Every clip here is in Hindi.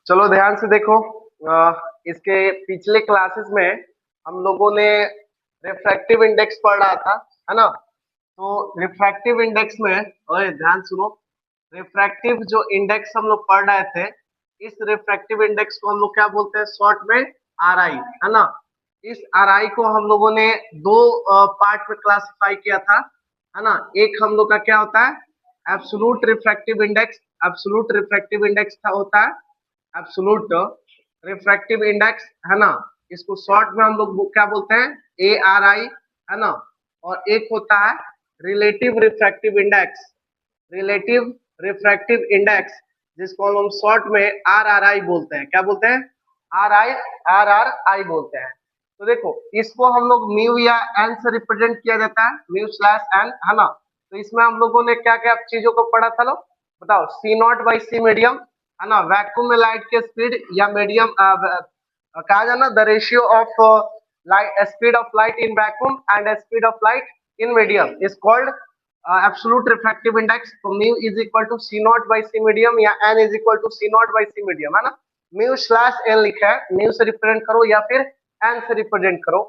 चलो ध्यान से देखो। इसके पिछले क्लासेस में हम लोगों ने रिफ्रैक्टिव इंडेक्स पढ़ा था, है ना। तो रिफ्रैक्टिव इंडेक्स में, ओए ध्यान सुनो, रिफ्रैक्टिव जो इंडेक्स हम लोग पढ़ रहे थे, इस रिफ्रैक्टिव इंडेक्स को हम लोग क्या बोलते हैं शॉर्ट में, आर आई, है ना। इस आर आई को हम लोगों ने दो पार्ट में क्लासिफाई किया था, है ना। एक हम लोग का क्या होता है, absolute refractive index. Absolute refractive index का होता है एब्सोल्यूट रिफ्रैक्टिव इंडेक्स, है ना। इसको शॉर्ट में हम लोग क्या बोलते हैं, ए आर आई, है ना। और एक होता है relative refractive index. Relative refractive index, जिसको हम शॉर्ट में आर आर आई बोलते हैं। क्या बोलते हैं, R I, R R I बोलते हैं। तो देखो, इसको हम लोग म्यू या एन से रिप्रेजेंट किया जाता है, म्यू स्लैश एन, है ना। तो इसमें हम लोगों ने क्या क्या चीजों को पढ़ा था, लोग बताओ। सी नॉट बाई सी मीडियम, है ना। वैक्यूम में लाइट के स्पीड या मीडियम, कहा जाए ना, the ratio of light, speed of light in vacuum and speed of light in medium is called absolute refractive index. तो mu is equal to c not by c medium या n is equal to c not by c medium, है ना। म्यू स्लैश एन लिखा है, म्यू से रिप्रेजेंट करो या फिर एन से रिप्रेजेंट करो।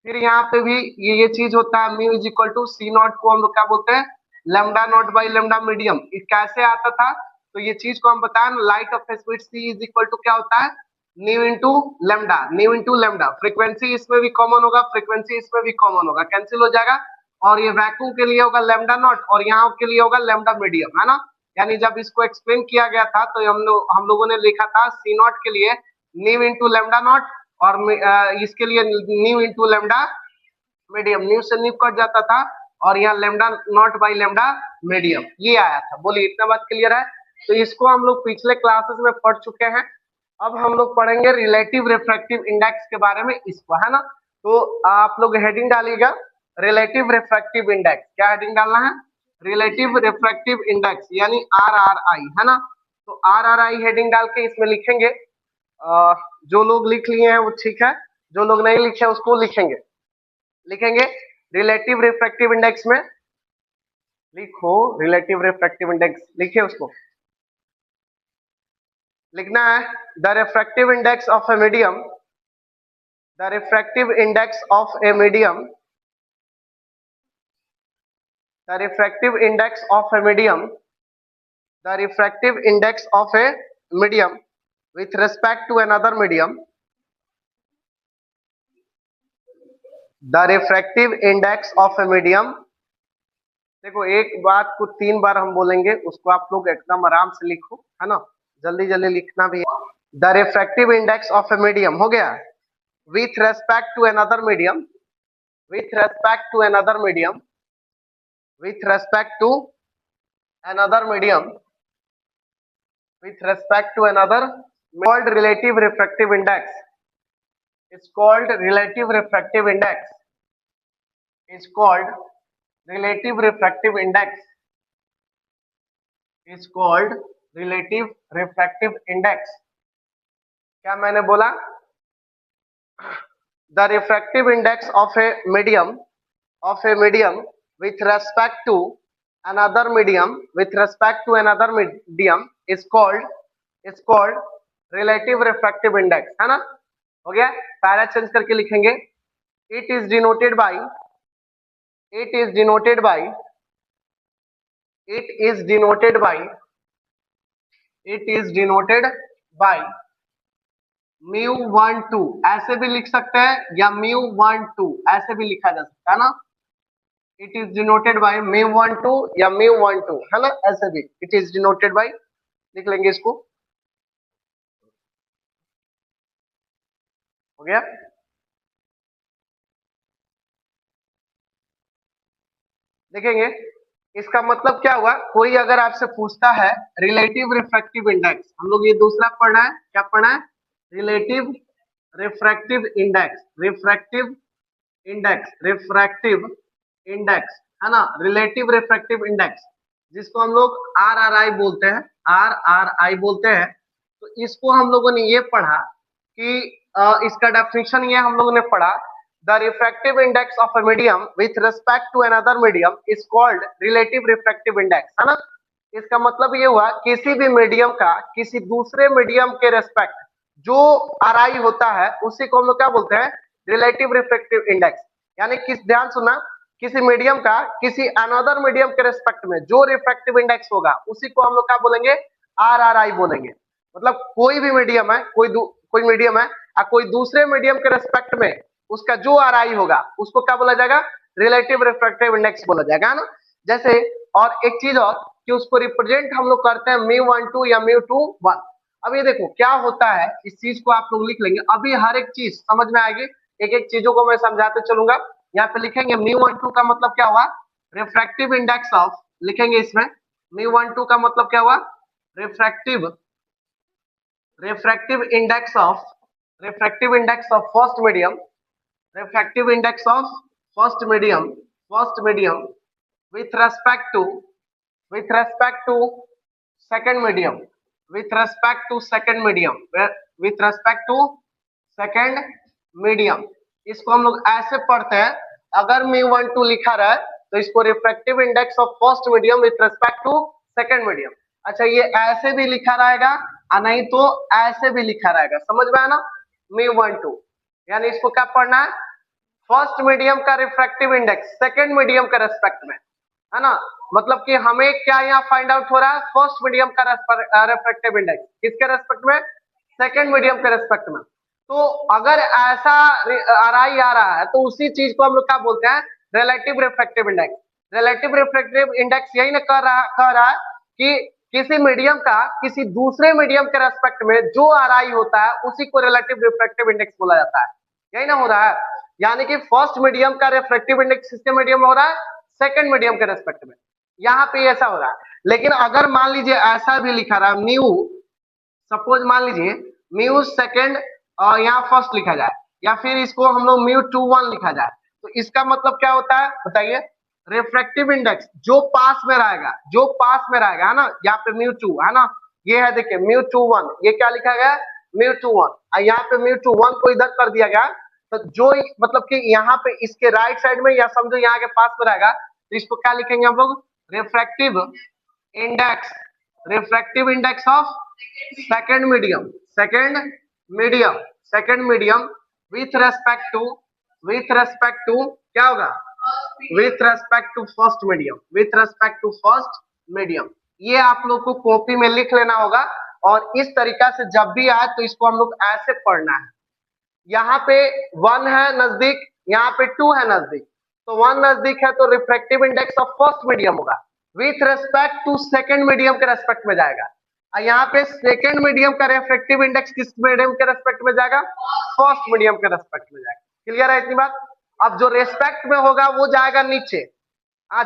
फिर यहाँ पे भी ये चीज होता है, mu is equal to c naught को हम लोग क्या बोलते हैं, lambda naught by lambda medium. कैसे आता था, तो ये चीज को हम बताएं, light of speed c is equal to क्या होता है, nu into lambda. Nu into lambda, frequency इसमें भी कॉमन होगा, फ्रीक्वेंसी इसमें भी कॉमन होगा, कैंसिल हो जाएगा। और ये वैक्यूम के लिए होगा लेमडा नॉट और यहाँ के लिए होगा लेमडा मीडियम, है ना। यानी जब इसको एक्सप्लेन किया गया था तो हम लोगों ने लिखा था सी नॉट के लिए न्यू इंटू लेमडा नॉट, और इसके लिए new into lambda medium. New से न्यू कट जाता था और यहाँ lambda naught by lambda medium, ये आया था। बोलिए, इतना बात क्लियर है। तो इसको हम लोग पिछले क्लासेस में पढ़ चुके हैं। अब हम लोग पढ़ेंगे रिलेटिव रिफ्रैक्टिव इंडेक्स के बारे में, इसको, है ना। तो आप लोग हेडिंग डालिएगा रिलेटिव रिफ्रैक्टिव इंडेक्स। क्या हेडिंग डालना है, रिलेटिव रिफ्रैक्टिव इंडेक्स, यानी आर आर आई, है ना। तो आर आर आई हेडिंग डाल के इसमें लिखेंगे। जो लोग लिख लिए हैं वो ठीक है, जो लोग नहीं लिखे उसको लिखेंगे। लिखेंगे रिलेटिव रिफ्रैक्टिव इंडेक्स में, लिखो रिलेटिव रिफ्रैक्टिव इंडेक्स, लिखिए उसको। लिखना है the refractive index of a medium, the refractive index of a medium, the refractive index of a medium, the refractive index of a medium with respect to another medium, the refractive index of a medium। देखो, एक बात को 3 बार हम बोलेंगे, उसको आप लोग एकदम आराम से लिखो, है ना। जल्दी जल्दी लिखना भी है। The refractive index of a medium हो गया, with respect to another medium, with respect to another medium, with respect to another medium, with respect to another, called relative refractive index, is called relative refractive index, is called relative refractive index, is called relative refractive index। क्या मैंने बोला, the refractive index of a medium, of a medium with respect to another medium, with respect to another medium is called relative refractive index, है ना। हो गया, पैरा चेंज करके लिखेंगे। It is denoted by, it is denoted by, it is denoted by, it is denoted by mu 1 2, ऐसे भी लिख सकते हैं, या म्यू 1 2 ऐसे भी लिखा जा सकता है ना। It is denoted by mu 1 2 या म्यू 1 2, है ना। ऐसे भी इट इज डिनोटेड बाय लिख लेंगे इसको। हो गया, देखेंगे इसका मतलब क्या हुआ। कोई अगर आपसे पूछता है रिलेटिव रिफ्रैक्टिव इंडेक्स, हम लोग ये दूसरा पढ़ना है, क्या पढ़ना है, relative refractive index, refractive index, refractive index, है ना। रिलेटिव रिफ्रैक्टिव इंडेक्स, जिसको हम लोग आर आर आई बोलते हैं, आर आर आई बोलते हैं। तो इसको हम लोगों ने ये पढ़ा कि इसका डेफिनेशन ये हम लोगों ने पढ़ा, the refractive index of a medium with respect to another medium is called relative refractive index, है ना। इसका मतलब ये हुआ किसी भी मीडियम का किसी दूसरे मीडियम के रेस्पेक्ट जो आरआई होता है उसी को हम लोग क्या बोलते हैं, रिलेटिव रिफ्रैक्टिव इंडेक्स। यानी किस, ध्यान सुना, किसी मीडियम का किसी अनदर मीडियम के रेस्पेक्ट में जो रिफ्रैक्टिव इंडेक्स होगा उसी को हम लोग क्या बोलेंगे, आरआरआई बोलेंगे। मतलब कोई भी मीडियम है, कोई मीडियम है और कोई दूसरे मीडियम के रेस्पेक्ट में उसका जो आरआई होगा उसको क्या बोला जाएगा, रिलेटिव रिफ्रैक्टिव इंडेक्स बोला जाएगा, है ना। जैसे और एक चीज और कि उसको रिप्रेजेंट हम लोग करते हैं μ12 या μ21। अब ये देखो क्या होता है, इस चीज को आप लोग लिख लेंगे, अभी हर एक चीज समझ में आएगी, एक एक चीजों को मैं समझाते चलूंगा। यहाँ पे लिखेंगे μ12 का मतलब क्या हुआ, रिफ्रैक्टिव इंडेक्स ऑफ, लिखेंगे इसमें μ12 का मतलब क्या हुआ, refractive refractive index of first medium, refractive index of first medium with respect to second medium, with respect to second medium। इसको हम लोग ऐसे पढ़ते हैं, अगर μ12 लिखा रहा है तो इसको refractive index of first medium with respect to second medium. अच्छा ये ऐसे भी लिखा रहेगा और नहीं तो ऐसे भी लिखा रहेगा, समझ में आया ना, μ12 यानी इसको क्या पढ़ना है, फर्स्ट मीडियम का रिफ्रैक्टिव इंडेक्स सेकंड मीडियम के रेस्पेक्ट में, है ना। मतलब कि हमें क्या यहाँ फाइंड आउट हो रहा है, फर्स्ट मीडियम का रिफ्रैक्टिव इंडेक्स किसके रेस्पेक्ट में, सेकंड मीडियम के रेस्पेक्ट में। तो अगर ऐसा आरआई आ रहा है तो उसी चीज को हम लोग क्या बोलते हैं, relative refractive index. Relative refractive index यही ना कह रहा है कि किसी मीडियम का किसी दूसरे मीडियम के रेस्पेक्ट में जो आरआई होता है उसी को रिलेटिव रिफ्रैक्टिव इंडेक्स बोला जाता है, यही ना हो रहा है। यानी कि फर्स्ट मीडियम का रिफ्रैक्टिव इंडेक्स किसके मीडियम में हो रहा है, सेकंड मीडियम के रेस्पेक्ट में, यहाँ पे ऐसा हो रहा है। लेकिन अगर मान लीजिए ऐसा भी लिखा रहा म्यू, सपोज मान लीजिए म्यू सेकंड और यहाँ फर्स्ट लिखा जाए, या फिर इसको हम लोग μ21 लिखा जाए, तो इसका मतलब क्या होता है बताइए, रिफ्रैक्टिव इंडेक्स जो पास में रहेगा, है ना, यहाँ पे μ2 है ना, ये है देखिए μ21, ये क्या लिखा गया μ21, और यहाँ पे μ21 को इधर कर दिया गया, तो जो मतलब कि यहाँ पे इसके राइट साइड में या समझो यहाँ के पास में रहेगा, तो इसको क्या लिखेंगे हम लोग, refractive index of second medium with respect to क्या होगा, with respect to first medium. ये आप लोग को कॉपी में लिख लेना होगा, और इस तरीका से जब भी आए तो इसको हम लोग ऐसे पढ़ना है। यहाँ पे 1 है नजदीक, यहाँ पे 2 है नजदीक, तो 1 नजदीक है तो refractive index of first medium होगा, with respect to second medium के रेस्पेक्ट में जाएगा। और यहाँ पे सेकंड मीडियम का रिफ्रैक्टिव इंडेक्स किस मीडियम के रेस्पेक्ट में जाएगा, फर्स्ट मीडियम के रेस्पेक्ट में जाएगा। क्लियर है इतनी बात। अब जो रेस्पेक्ट में होगा वो जाएगा नीचे,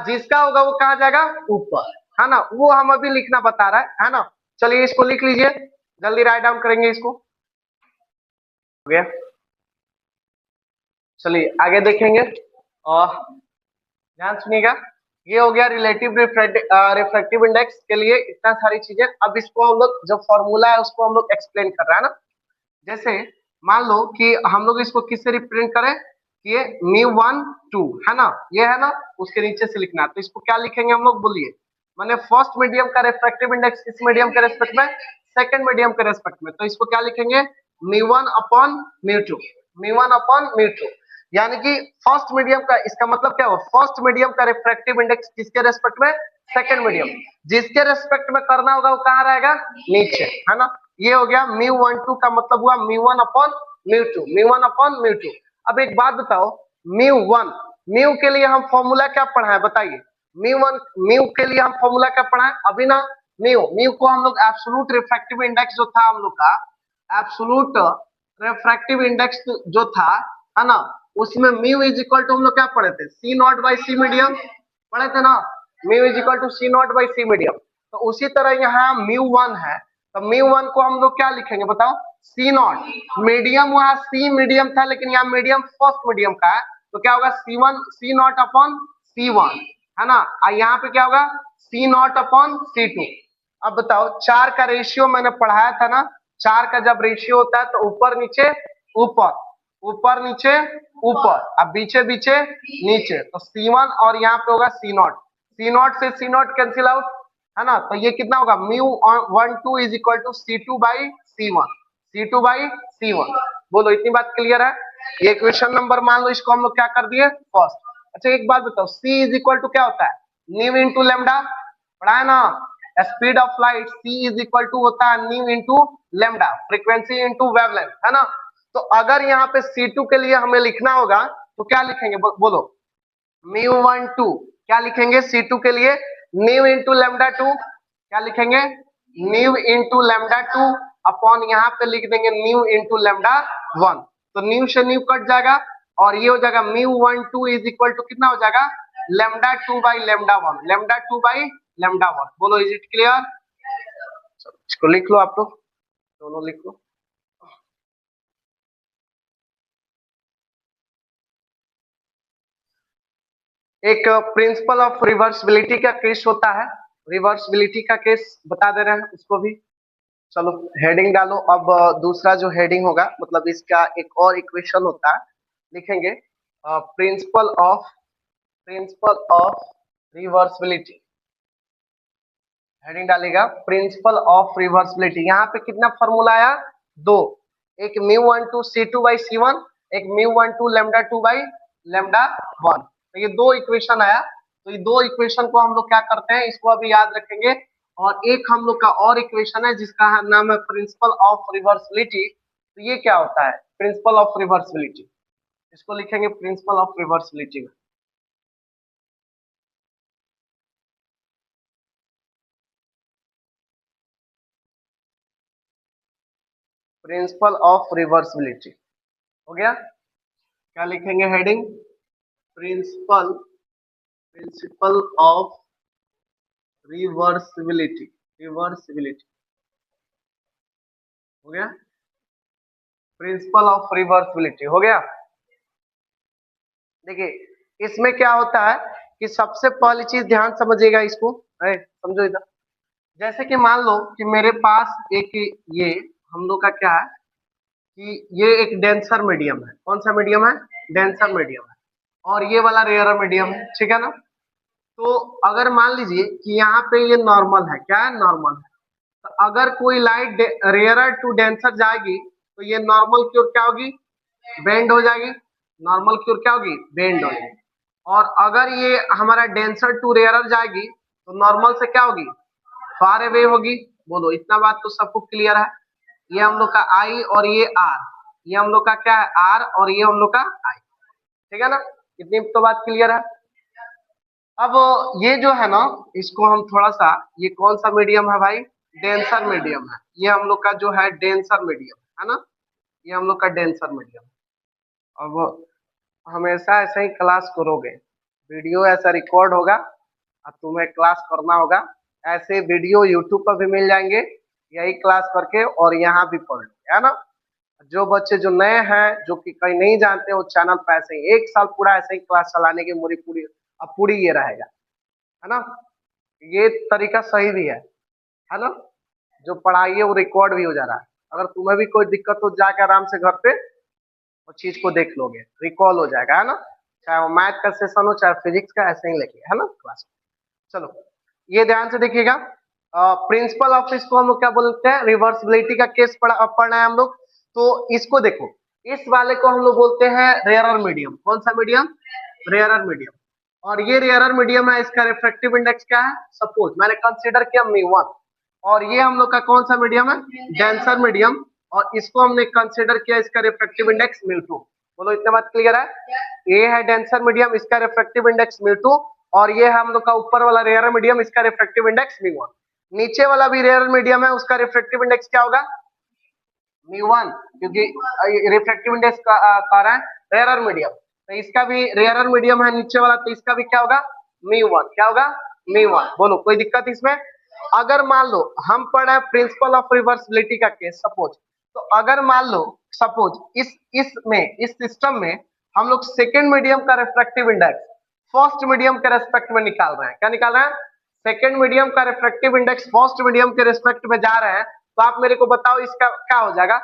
जिसका होगा वो कहाँ जाएगा, ऊपर, है ना, वो हम अभी लिखना बता रहा है ना। चलिए इसको लिख लीजिए, जल्दी राइट डाउन करेंगे इसको, हो गया। चलिए आगे देखेंगे और ध्यान सुनिएगा, ये हो गया रिलेटिव रिफ्रैक्टिव इंडेक्स के लिए इतना सारी चीजें। अब इसको हम लोग जो फॉर्मूला है उसको हम लोग एक्सप्लेन कर रहा है ना। जैसे मान लो कि हम लोग इसको किससे रिप्रेजेंट करें, ये μ12 है ना, ये है ना, उसके नीचे से लिखना है, तो इसको क्या लिखेंगे हम लोग बोलिए, मैंने फर्स्ट मीडियम का रिफ्रैक्टिव इंडेक्स किस मीडियम के रेस्पेक्ट में, सेकंड मीडियम के रेस्पेक्ट में, तो इसको क्या लिखेंगे μ1/μ2, यानी कि फर्स्ट मीडियम का, इसका मतलब क्या हुआ, फर्स्ट मीडियम का रिफ्रैक्टिव इंडेक्स किसके रेस्पेक्ट में, सेकंड मीडियम, जिसके रेस्पेक्ट में करना होगा वो कहाँ रहेगा, नीचे, है ना। ये हो गया μ12 का मतलब हुआ μ1/μ2। अब एक बात बताओ, म्यू के लिए हम फॉर्मूला क्या पढ़ा है बताइए, म्यू के लिए हम फॉर्मूला क्या पढ़ा है अभी ना, म्यू को हम लोग एब्सोल्यूट रिफ्रैक्टिव इंडेक्स जो था हम लोग का, एब्सोल्यूट रिफ्रैक्टिव इंडेक्स जो था, है ना, उसमें म्यू इज इक्वल टू हम लोग क्या पढ़े थे, C0/C मीडियम पढ़े थे ना, mu is equal to C0/C medium. तो उसी तरह यहाँ μ1 है, तो μ1 को हम लोग क्या लिखेंगे बताओ, C0, मीडियम वहां C मीडियम था लेकिन यहाँ मीडियम फर्स्ट मीडियम का है, तो क्या होगा C0/C1, है ना, और यहाँ पे क्या होगा C0/C2। अब बताओ 4 का रेशियो मैंने पढ़ाया था ना, 4 का जब रेशियो होता है तो ऊपर नीचे ऊपर नीचे ऊपर, अब बीचे नीचे, तो C1 और यहाँ पे होगा C0 से C0 कैंसिल आउट, है ना। तो ये कितना होगा, μ12 is equal to C2/C1, C2/C1। बोलो इतनी बात क्लियर है। ये क्वेश्चन नंबर मान लो इसको हम लोग क्या कर दिए फर्स्ट। अच्छा एक बात बताओ, C इज इक्वल टू क्या होता है, न्यू इंटू लेमडा, पढ़ा है ना। Speed of light C is equal to होता है nu into lambda, frequency into wavelength, है ना। तो अगर यहाँ पे C2 के लिए हमें लिखना होगा तो क्या लिखेंगे, बोलो μ12 क्या लिखेंगे C2 के लिए, न्यू इंटू लेमडा 2, क्या लिखेंगे न्यू इंटू लेमडा 2 अपॉन यहाँ पे लिख देंगे न्यू इंटू लेमडा 1। तो न्यू से न्यू कट जाएगा और ये हो जाएगा μ12 इज इक्वल टू कितना हो जाएगा, लेमडा 2/लेमडा 1, लेमडा 2/लेमडा 1। बोलो इज इट क्लियर। इसको लिख लो आप लोग, दोनों लिख लो। एक प्रिंसिपल ऑफ रिवर्सिबिलिटी का केस होता है, रिवर्सिबिलिटी का केस बता दे रहे हैं उसको भी। चलो हेडिंग डालो। अब दूसरा जो हेडिंग होगा मतलब इसका एक और इक्वेशन होता है, लिखेंगे प्रिंसिपल ऑफ रिवर्सिबिलिटी। हेडिंग डालेगा प्रिंसिपल ऑफ रिवर्सिबिलिटी। यहाँ पे कितना फॉर्मूला आया, दो, एक μ12 C2/C1, एक μ12 लेमडा 2/लेमडा 1। तो ये दो इक्वेशन आया। तो ये दो इक्वेशन को हम लोग क्या करते हैं, इसको अभी याद रखेंगे। और एक हम लोग का और इक्वेशन है जिसका नाम है प्रिंसिपल ऑफ रिवर्सिबिलिटी। तो ये क्या होता है, प्रिंसिपल ऑफ रिवर्सिबिलिटी, इसको लिखेंगे principle of reversibility. Principle of reversibility हो गया। क्या लिखेंगे heading, principle principle of reversibility, reversibility हो गया। प्रिंसिपल ऑफ रिवर्सिबिलिटी हो गया। देखिए इसमें क्या होता है कि सबसे पहली चीज ध्यान समझिएगा इसको, समझो इधर। जैसे कि मान लो कि मेरे पास एक ये हम लोग का क्या है कि ये एक डेंसर मीडियम है। कौन सा मीडियम है, डेंसर मीडियम है। और ये वाला रेयर मीडियम है, ठीक है ना। तो अगर मान लीजिए कि यहाँ पे ये नॉर्मल है, क्या है, नॉर्मल है। तो अगर कोई लाइट रेयरर टू डेंसर जाएगी तो ये नॉर्मल की ओर क्या होगी, बेंड हो जाएगी। नॉर्मल की ओर क्या होगी, बेंड होगी। और अगर ये हमारा डेंसर टू रेयरर जाएगी तो नॉर्मल से क्या होगी, फार अवे होगी। बोलो इतना बात तो सबको क्लियर है। ये हम लोग का आई और ये आर, ये हम लोग का क्या है आर और ये हम लोग का आई, ठीक है ना। इतनी तो बात क्लियर है। अब ये जो है ना इसको हम थोड़ा सा, ये कौन सा मीडियम है भाई, डेंसर मीडियम है। ये हम लोग का जो है डेंसर मीडियम है ना, ये हम लोग का डेंसर मीडियम। अब हमेशा ऐसे ही क्लास करोगे, वीडियो ऐसा रिकॉर्ड होगा, अब तुम्हें क्लास करना होगा। ऐसे वीडियो यूट्यूब पर भी मिल जाएंगे, यही क्लास करके और यहाँ भी पढ़ लो, है ना। जो बच्चे जो नए हैं, जो कि कहीं नहीं जानते, वो चैनल पे ऐसे ही 1 साल पूरा ऐसे ही क्लास चलाने की पूरी पूरी अब पूरी ये रहेगा, है ना। ये तरीका सही भी है ना। जो पढ़ाई है वो रिकॉर्ड भी हो जा रहा है। अगर तुम्हें भी कोई दिक्कत हो, जाके आराम से घर पे वो चीज को देख लोगे, रिकॉल हो जाएगा, है ना। चाहे वो मैथ का सेशन हो चाहे फिजिक्स का, ऐसे ही लेके, है ना क्लास। चलो ये ध्यान से देखिएगा। प्रिंसिपल ऑफ इसको हम लोग क्या बोलते हैं, रिवर्सिबिलिटी का केस पढ़ना है हम लोग। तो इसको देखो, इस वाले को हम लोग बोलते हैं रेयरर मीडियम। कौन सा मीडियम, रेयरर मीडियम। और ये रेयरर मीडियम है, इसका रिफ्रैक्टिव इंडेक्स क्या है, सपोज मैंने कंसीडर किया μ1। और ये हम लोग का कौन सा मीडियम है, डेंसर मीडियम। और इसको हमने कंसीडर किया, इसका रिफ्रैक्टिव इंडेक्स μ2। बोलो इतना बात क्लियर है। ये है डेंसर मीडियम, इसका रिफ्रैक्टिव इंडेक्स μ2। और ये है हम लोग का ऊपर वाला रेयर मीडियम, इसका रिफ्रैक्टिव इंडेक्स μ1। नीचे वाला भी रेयर मीडियम है, उसका रिफ्रैक्टिव इंडेक्स क्या होगा, μ1, क्योंकि रिफ्रैक्टिव इंडेक्स का रहा है रेयर मीडियम। तो इसका भी रेयर मीडियम है नीचे वाला, तो इसका भी क्या होगा, μ1। क्या होगा, μ1। बोलो कोई दिक्कत इसमें। अगर मान लो हम पढ़ रहे हैं प्रिंसिपल ऑफ रिवर्सिबिलिटी का केस, सपोज। तो अगर मान लो सपोज इस सिस्टम में हम लोग सेकेंड मीडियम का रिफ्रैक्टिव इंडेक्स फर्स्ट मीडियम के रेस्पेक्ट में निकाल रहे हैं। क्या निकाल रहे हैं, सेकेंड मीडियम का रिफ्रैक्टिव इंडेक्स फर्स्ट मीडियम के रेस्पेक्ट में जा रहे हैं। तो आप मेरे को बताओ इसका क्या हो जाएगा,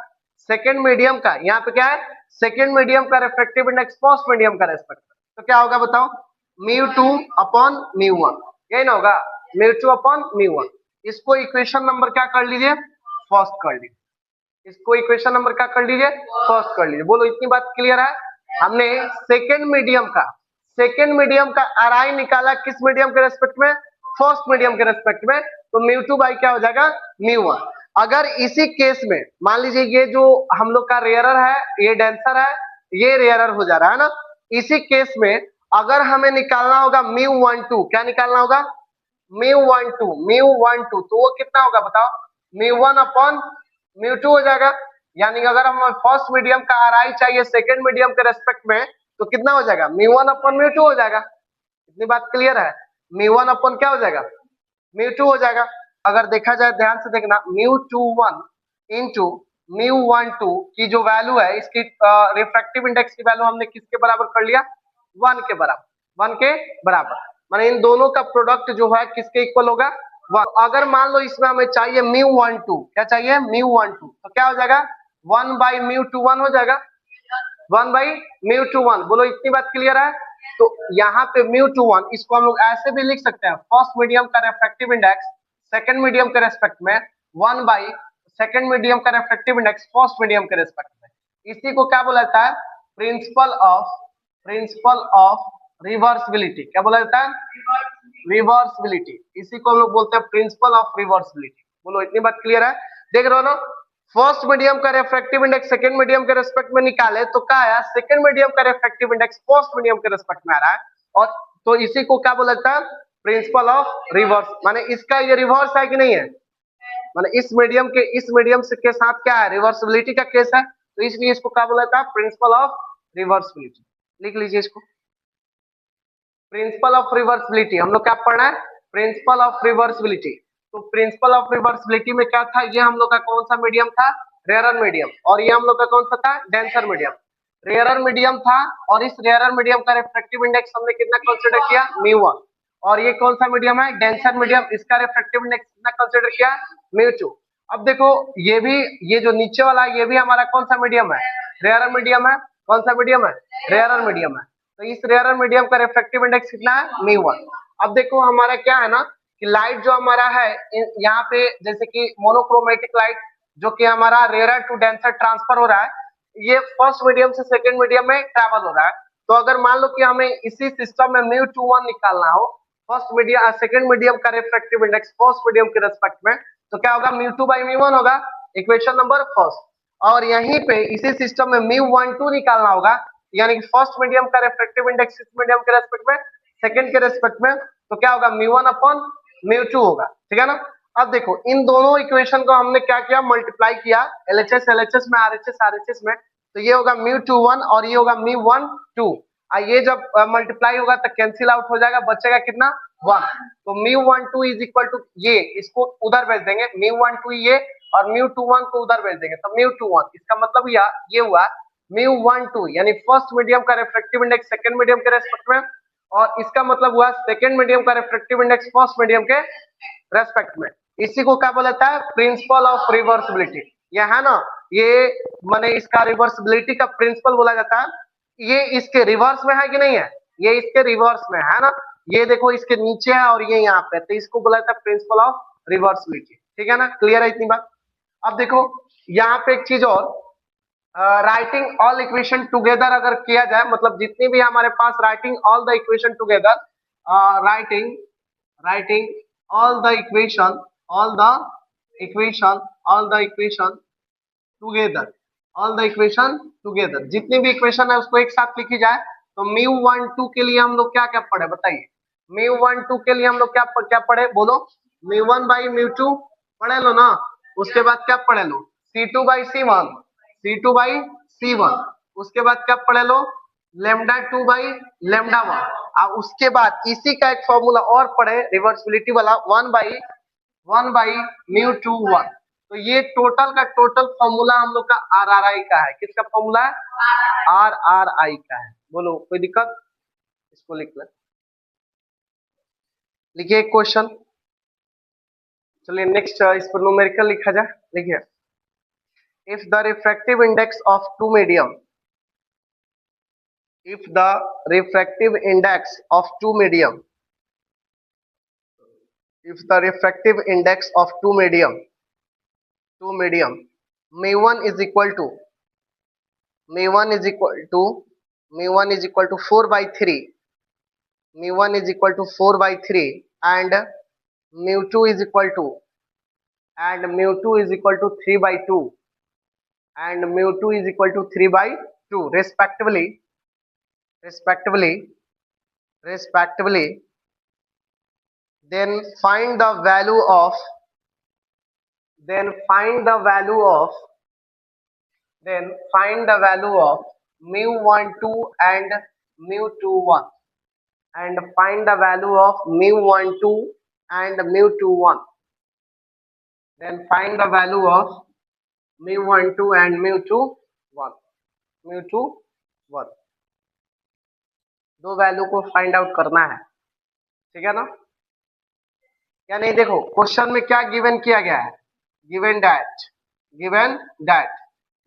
सेकेंड मीडियम का, यहाँ पे क्या है, सेकेंड मीडियम का रिफ्रैक्टिव इंडेक्स फर्स्ट मीडियम का रेस्पेक्ट में, तो क्या होगा बताओ, μ2 अपॉन μ1, यही ना होगा। म्यू2 अपॉन म्यू1। इसको इक्वेशन नंबर क्या कर लीजिए, फर्स्ट कर लीजिए। इसको इक्वेशन नंबर क्या कर लीजिए, फर्स्ट कर लीजिए। बोलो इतनी बात क्लियर है। हमने सेकेंड मीडियम का आरआई निकाला किस मीडियम के रेस्पेक्ट में, फर्स्ट मीडियम के रेस्पेक्ट में, तो म्यू2 बाई क्या हो जाएगा, म्यू1। अगर इसी केस में मान लीजिए ये जो हम लोग का रेयरर है, ये डेंसर है, ये रेयरर हो जा रहा है ना, इसी केस में अगर हमें निकालना होगा म्यू12, क्या निकालना होगा, म्यू12, तो वो कितना होगा बताओ, म्यू1 अपॉन म्यू2 हो जाएगा। यानी अगर हमें फर्स्ट मीडियम का आरआई चाहिए सेकेंड मीडियम के रेस्पेक्ट में, तो कितना हो जाएगा, म्यू1 अपॉन म्यू2 हो जाएगा। इतनी बात क्लियर है, म्यू1 अपॉन क्या हो जाएगा, म्यू2 हो जाएगा। अगर देखा जाए ध्यान से देखना, म्यू21 इंटू म्यू12 की जो वैल्यू है, इसकी रिफ्रैक्टिव इंडेक्स की वैल्यू हमने किसके बराबर कर लिया, 1 के बराबर, 1 के बराबर। माने इन दोनों का प्रोडक्ट जो है किसके इक्वल होगा, 1। अगर मान लो इसमें हमें चाहिए म्यू12, क्या चाहिए, म्यू12, तो क्या हो जाएगा, 1 बाई म्यू21 हो जाएगा, 1 बाई म्यू21। बोलो इतनी बात क्लियर है। तो यहाँ पे म्यू21 इसको हम लोग ऐसे भी लिख सकते हैं, फर्स्ट मीडियम का रिफ्रैक्टिव इंडेक्स सेकंड मीडियम के रेस्पेक्ट में 1 बाई सेकंड मीडियम का रिफ्रैक्टिव इंडेक्स फर्स्ट मीडियम के रेस्पेक्ट में। इसी को क्या बोला जाता है, प्रिंसिपल ऑफ रिवर्सिबिलिटी। क्या बोला जाता है, रिवर्सिबिलिटी। इसी को हम लोग बोलते हैं प्रिंसिपल ऑफ रिवर्सिबिलिटी। बोलो इतनी बात क्लियर है। देख रहे हो ना, फर्स्ट मीडियम का रिफ्रैक्टिव इंडेक्स सेकंड मीडियम के रेस्पेक्ट में निकाले तो क्या आया, सेकंड मीडियम का रिफ्रैक्टिव इंडेक्स फर्स्ट मीडियम के रेस्पेक्ट में आ रहा है। और तो इसी को क्या बोला जाता है, प्रिंसिपल ऑफ रिवर्स। माने इसका ये रिवर्स है कि नहीं है, माने इस मीडियम से के साथ क्या है, रिवर्सिबिलिटी का केस है, तो इसलिए इसको क्या बोला जाता है, प्रिंसिपल ऑफ रिवर्सिबिलिटी। लिख लीजिए इसको, प्रिंसिपल ऑफ रिवर्सिबिलिटी। हम लोग क्या पढ़ना है, प्रिंसिपल ऑफ रिवर्सिबिलिटी। तो प्रिंसिपल ऑफ रिवर्सिबिलिटी में क्या था, ये हम लोग का कौन सा मीडियम था, रेयरर मीडियम, और ये हम लोग का कौन सा था, डेंसर मीडियम। रेयरर मीडियम था और इस रेयरर मीडियम का रिफ्रैक्टिव इंडेक्स हमने कितना कंसीडर किया, म्यू1। और ये कौन सा मीडियम है, डेंसर मीडियम, इसका रिफ्रैक्टिव इंडेक्स कितना कंसीडर किया, म्यू2। अब देखो ये भी, ये जो नीचे वाला ये भी हमारा कौन सा मीडियम है, रेयरर मीडियम है। कौन सा मीडियम है, रेयरर मीडियम है। तो इस रेयरर मीडियम का रिफ्रैक्टिव इंडेक्स कितना है, म्यू1। अब देखो हमारा क्या है ना कि लाइट जो हमारा है यहाँ पे, जैसे कि मोनोक्रोमेटिक लाइट जो कि हमारा रेयरर टू डेंसर ट्रांसफर हो रहा है, ये फर्स्ट मीडियम से सेकंड मीडियम में ट्रैवल हो रहा है। तो अगर मान लो कि हमें इसी सिस्टम में म्यू21 निकालना हो, फर्स्ट मीडियम सेकंड मीडियम का रिफ्रैक्टिव इंडेक्स फर्स्ट मीडियम के रेस्पेक्ट में, तो क्या होगा, म्यू2 बाई म्यू1 होगा, इक्वेशन नंबर फर्स्ट। और यहीं पे इसी सिस्टम में म्यू12 निकालना होगा, यानी कि फर्स्ट मीडियम का रिफ्रैक्टिव इंडेक्स इस मीडियम के रेस्पेक्ट में सेकंड के रेस्पेक्ट में, तो क्या होगा, म्यू1 अपॉन म्यू2 होगा। ठीक है ना। अब देखो इन दोनों इक्वेशन को हमने क्या किया, मल्टीप्लाई किया, एलएचएस एलएचएस में, आरएचएस आरएचएस में, तो ये होगा म्यू21 और ये होगा म्यू12। ये जब मल्टीप्लाई होगा तो कैंसिल आउट हो जाएगा, बचेगा कितना, 1। तो म्यू12 इज इक्वल टू ये, इसको उधर भेज देंगे, म्यू12 ये, और म्यू21 को उधर भेज देंगे, तो म्यू21। इसका मतलब ये हुआ म्यू12 यानी फर्स्ट मीडियम का रिफ्रैक्टिव इंडेक्स सेकंड मीडियम के रेस्पेक्ट में, और इसका मतलब हुआ सेकंड मीडियम का रिफ्रैक्टिव इंडेक्स फर्स्ट मीडियम के रेस्पेक्ट में। इसी को क्या बोला जाता है, प्रिंसिपल ऑफ रिवर्सिबिलिटी। ये है ना, ये माने इसका रिवर्सिबिलिटी का प्रिंसिपल बोला जाता है। ये इसके रिवर्स में है कि नहीं है, ये इसके रिवर्स में है ना, ये देखो इसके नीचे है और ये यहाँ पे, तो इसको बोला जाता है प्रिंसिपल ऑफ रिवर्सिबिलिटी। ठीक है ना, क्लियर है इतनी बात। अब देखो यहाँ पे एक चीज और, राइटिंग ऑल इक्वेशन टुगेदर अगर किया जाए, मतलब जितनी भी हमारे पास writing all the equation together, writing writing all the equation all the equation all the equation together all the equation together, जितनी भी इक्वेशन है उसको एक साथ लिखी जाए, तो म्यू12 के लिए हम लोग क्या क्या पढ़े बताइए, म्यू12 के लिए हम लोग क्या क्या पढ़े, बोलो, म्यू1 बाई म्यू2 पढ़े लो ना, उसके बाद क्या पढ़े लो, C2 by C1, C2 by C1, उसके बाद क्या पढ़े लो, लेमडा 2 बाई लेमडा 1, और उसके बाद इसी का एक फॉर्मूला और पढ़े रिवर्सिबिलिटी वाला, 1 बाई म्यू2 1। तो ये टोटल का टोटल फॉर्मूला हम लोग का RRI का है। किसका फॉर्मूला है, RRI का है। बोलो कोई दिक्कत, इसको लिख ले, लिखिए क्वेश्चन। चलिए नेक्स्ट इस पर न्यूमेरिकल लिखा जाए। देखिए, if the refractive index of two medium, if the refractive index of two medium if the refractive index of two medium mu1 is equal to mu1 is equal to mu1 is equal to 4 by 3 mu1 is equal to 4 by 3 and mu2 is equal to mu2 is equal to 3 by 2 and mu2 is equal to 3 by 2 respectively, then find the value of mu12 and mu21 and find the value of mu12 and mu21, then find the value of mu12 and mu21 दो वैल्यू को फाइंड आउट करना है, ठीक है ना। या नहीं, देखो क्वेश्चन में क्या गिवन किया गया है, गिवन दैट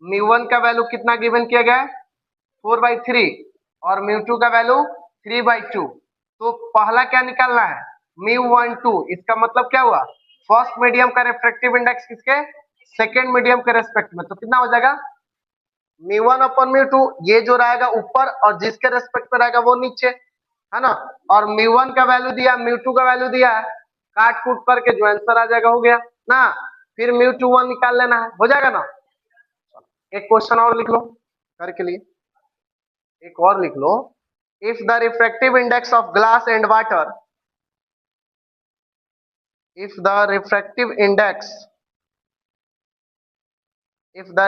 mu1 का वैल्यू कितना गिवन किया गया है 4/3 और mu2 का वैल्यू 3/2। तो पहला क्या निकालना है mu12, इसका मतलब क्या हुआ फर्स्ट मीडियम का रिफ्रैक्टिव इंडेक्स किसके सेकेंड मीडियम के रेस्पेक्ट में, तो कितना हो जाएगा mu1/mu2, ये जो रहेगा ऊपर और जिसके रेस्पेक्ट में रहेगा वो नीचे, है ना। और mu1 का वैल्यू दिया mu2 का वैल्यू दिया है, काट कूट करके जो आंसर आ जाएगा हो गया ना, फिर mu21 निकाल लेना है, हो जाएगा ना। एक क्वेश्चन और लिख लो करके लिए, एक और लिख लो, if the refractive index of glass and water, if the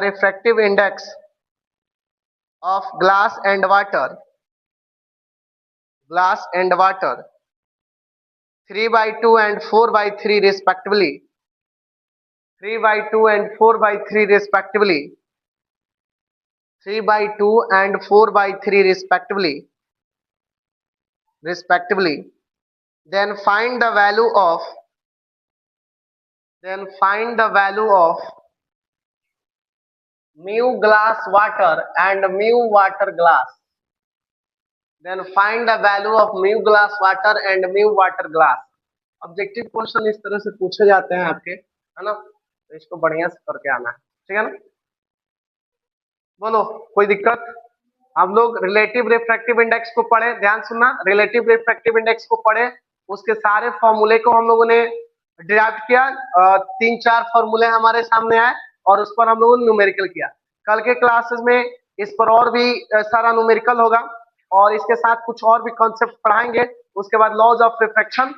refractive index of glass and water 3/2 and 4/3 respectively 3/2 and 4/3 respectively 3/2 and 4/3 respectively, then find the value of mu glass water and mu water glass, then find the value of mu glass water and mu water glass। Objective question इस तरह से पूछे जाते हैं आपके, है ना, तो इसको बढ़िया से करके आना है, ठीक है ना। बोलो कोई दिक्कत। हम लोग रिलेटिव रिफ्रैक्टिव इंडेक्स को पढ़े, ध्यान सुनना, रिलेटिव रिफ्रैक्टिव इंडेक्स को पढ़े, उसके सारे फॉर्मूले को हम लोगों ने डिराइव किया, 3-4 फॉर्मूले हमारे सामने आए और उस पर हम लोगों ने न्यूमेरिकल किया। कल के क्लासेस में इस पर और भी सारा न्यूमेरिकल होगा और इसके साथ कुछ और भी कॉन्सेप्ट पढ़ाएंगे। उसके बाद लॉज ऑफ रिफ्रैक्शन